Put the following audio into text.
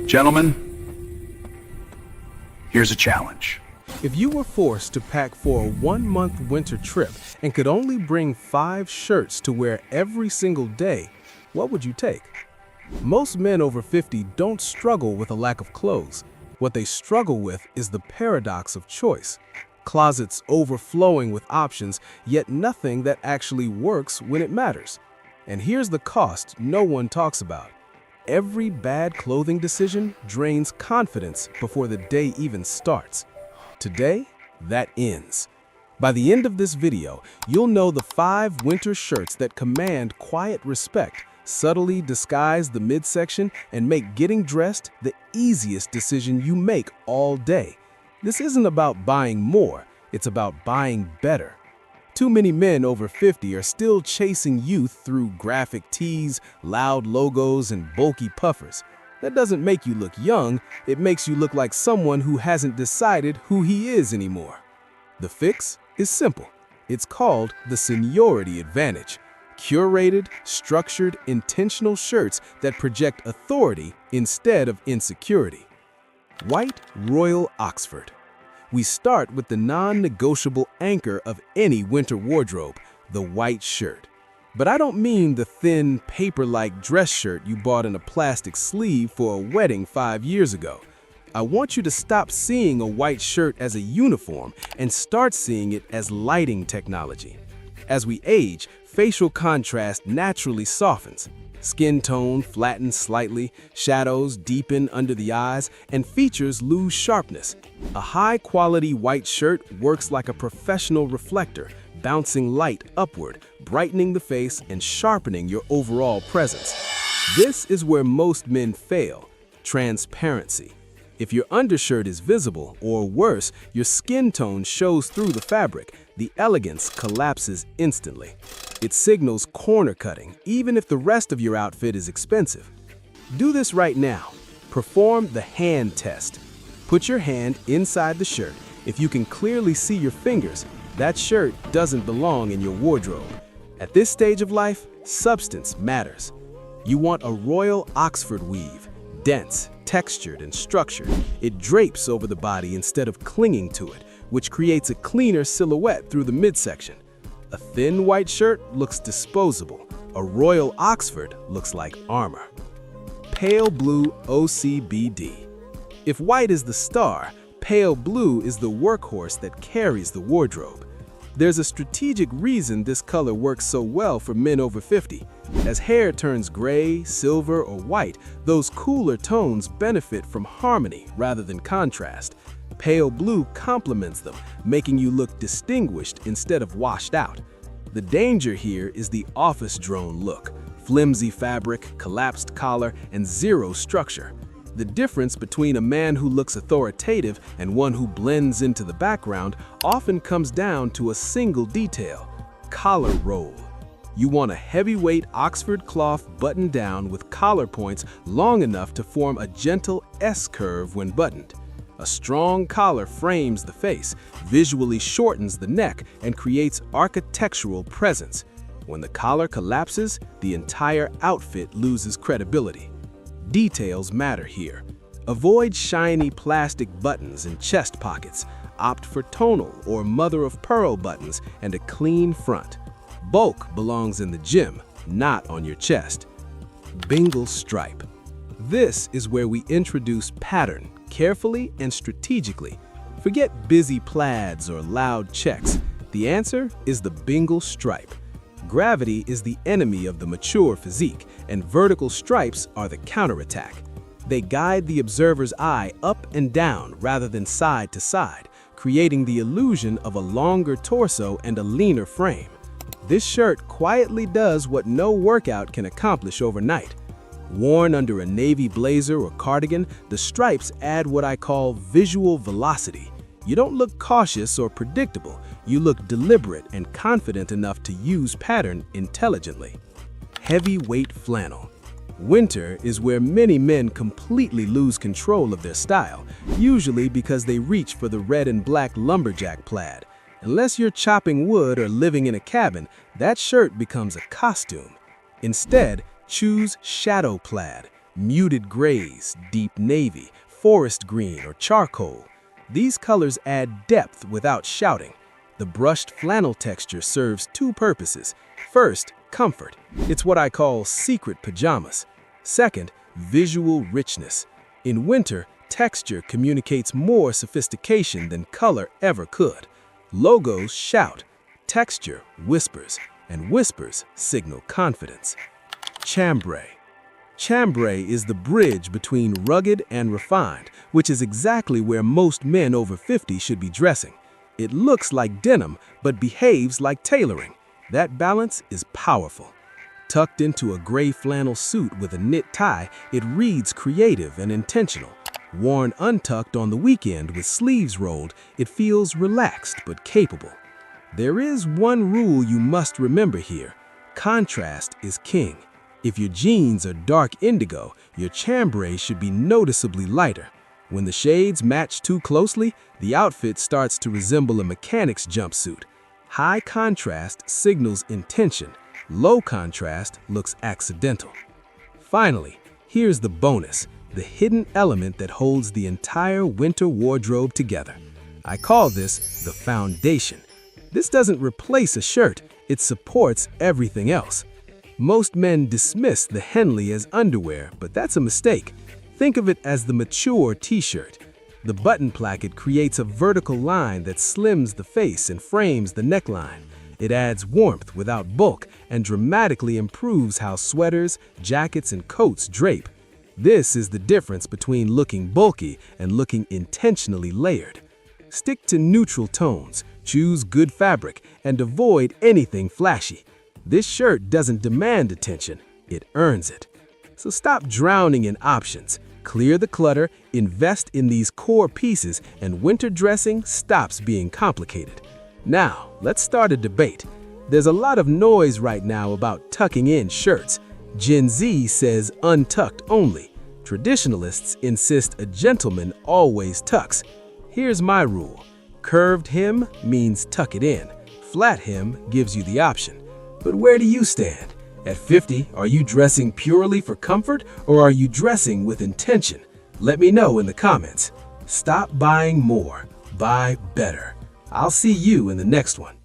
Gentlemen, here's a challenge. If you were forced to pack for a 1-month winter trip and could only bring 5 shirts to wear every single day, what would you take? Most men over 50 don't struggle with a lack of clothes. What they struggle with is the paradox of choice. Closets overflowing with options, yet nothing that actually works when it matters. And here's the cost no one talks about. Every bad clothing decision drains confidence before the day even starts. Today, that ends. By the end of this video, you'll know the 5 winter shirts that command quiet respect, subtly disguise the midsection, and make getting dressed the easiest decision you make all day. This isn't about buying more, it's about buying better. Too many men over 50 are still chasing youth through graphic tees, loud logos, and bulky puffers. That doesn't make you look young, it makes you look like someone who hasn't decided who he is anymore. The fix is simple. It's called the seniority advantage. Curated, structured, intentional shirts that project authority instead of insecurity. White Royal Oxford. We start with the non-negotiable anchor of any winter wardrobe, the white shirt. But I don't mean the thin, paper-like dress shirt you bought in a plastic sleeve for a wedding 5 years ago. I want you to stop seeing a white shirt as a uniform and start seeing it as lighting technology. As we age, facial contrast naturally softens. Skin tone flattens slightly, shadows deepen under the eyes, and features lose sharpness. A high-quality white shirt works like a professional reflector, bouncing light upward, brightening the face and sharpening your overall presence. This is where most men fail: transparency. If your undershirt is visible, or worse, your skin tone shows through the fabric, the elegance collapses instantly. It signals corner cutting, even if the rest of your outfit is expensive. Do this right now. Perform the hand test. Put your hand inside the shirt. If you can clearly see your fingers, that shirt doesn't belong in your wardrobe. At this stage of life, substance matters. You want a Royal Oxford weave, dense, textured, and structured. It drapes over the body instead of clinging to it, which creates a cleaner silhouette through the midsection. A thin white shirt looks disposable. A Royal Oxford looks like armor. Pale blue OCBD. If white is the star, pale blue is the workhorse that carries the wardrobe. There's a strategic reason this color works so well for men over 50. As hair turns gray, silver, or white, those cooler tones benefit from harmony rather than contrast. Pale blue complements them, making you look distinguished instead of washed out. The danger here is the office drone look: flimsy fabric, collapsed collar, and zero structure. The difference between a man who looks authoritative and one who blends into the background often comes down to a single detail: collar roll. You want a heavyweight Oxford cloth buttoned down with collar points long enough to form a gentle S-curve when buttoned. A strong collar frames the face, visually shortens the neck, and creates architectural presence. When the collar collapses, the entire outfit loses credibility. Details matter here. Avoid shiny plastic buttons and chest pockets. Opt for tonal or mother-of-pearl buttons and a clean front. Bulk belongs in the gym, not on your chest. Bingle stripe. This is where we introduce pattern, carefully and strategically. Forget busy plaids or loud checks. The answer is the bingle stripe. Gravity is the enemy of the mature physique, and vertical stripes are the counterattack. They guide the observer's eye up and down rather than side to side, creating the illusion of a longer torso and a leaner frame. This shirt quietly does what no workout can accomplish overnight. Worn under a navy blazer or cardigan, the stripes add what I call visual velocity. You don't look cautious or predictable, you look deliberate and confident enough to use pattern intelligently. Heavyweight flannel. Winter is where many men completely lose control of their style, usually because they reach for the red and black lumberjack plaid. Unless you're chopping wood or living in a cabin, that shirt becomes a costume. Instead, choose shadow plaid. Muted grays, deep navy, forest green, or charcoal. These colors add depth without shouting. The brushed flannel texture serves two purposes. First, comfort. It's what I call secret pajamas. Second, visual richness. In winter, texture communicates more sophistication than color ever could. Logos shout, texture whispers, and whispers signal confidence. Chambray. Chambray is the bridge between rugged and refined, which is exactly where most men over 50 should be dressing. It looks like denim, but behaves like tailoring. That balance is powerful. Tucked into a gray flannel suit with a knit tie, it reads creative and intentional. Worn untucked on the weekend with sleeves rolled, it feels relaxed but capable. There is one rule you must remember here. Contrast is king. If your jeans are dark indigo, your chambray should be noticeably lighter. When the shades match too closely, the outfit starts to resemble a mechanic's jumpsuit. High contrast signals intention. Low contrast looks accidental. Finally, here's the bonus, the hidden element that holds the entire winter wardrobe together. I call this the foundation. This doesn't replace a shirt, it supports everything else. Most men dismiss the Henley as underwear, but that's a mistake. Think of it as the mature t-shirt. The button placket creates a vertical line that slims the face and frames the neckline. It adds warmth without bulk and dramatically improves how sweaters, jackets, and coats drape. This is the difference between looking bulky and looking intentionally layered. Stick to neutral tones, choose good fabric, and avoid anything flashy. This shirt doesn't demand attention, it earns it. So stop drowning in options. Clear the clutter, invest in these core pieces, and winter dressing stops being complicated. Now, let's start a debate. There's a lot of noise right now about tucking in shirts. Gen Z says untucked only. Traditionalists insist a gentleman always tucks. Here's my rule. Curved hem means tuck it in. Flat hem gives you the option. But where do you stand? At 50, are you dressing purely for comfort or are you dressing with intention? Let me know in the comments. Stop buying more, buy better. I'll see you in the next one.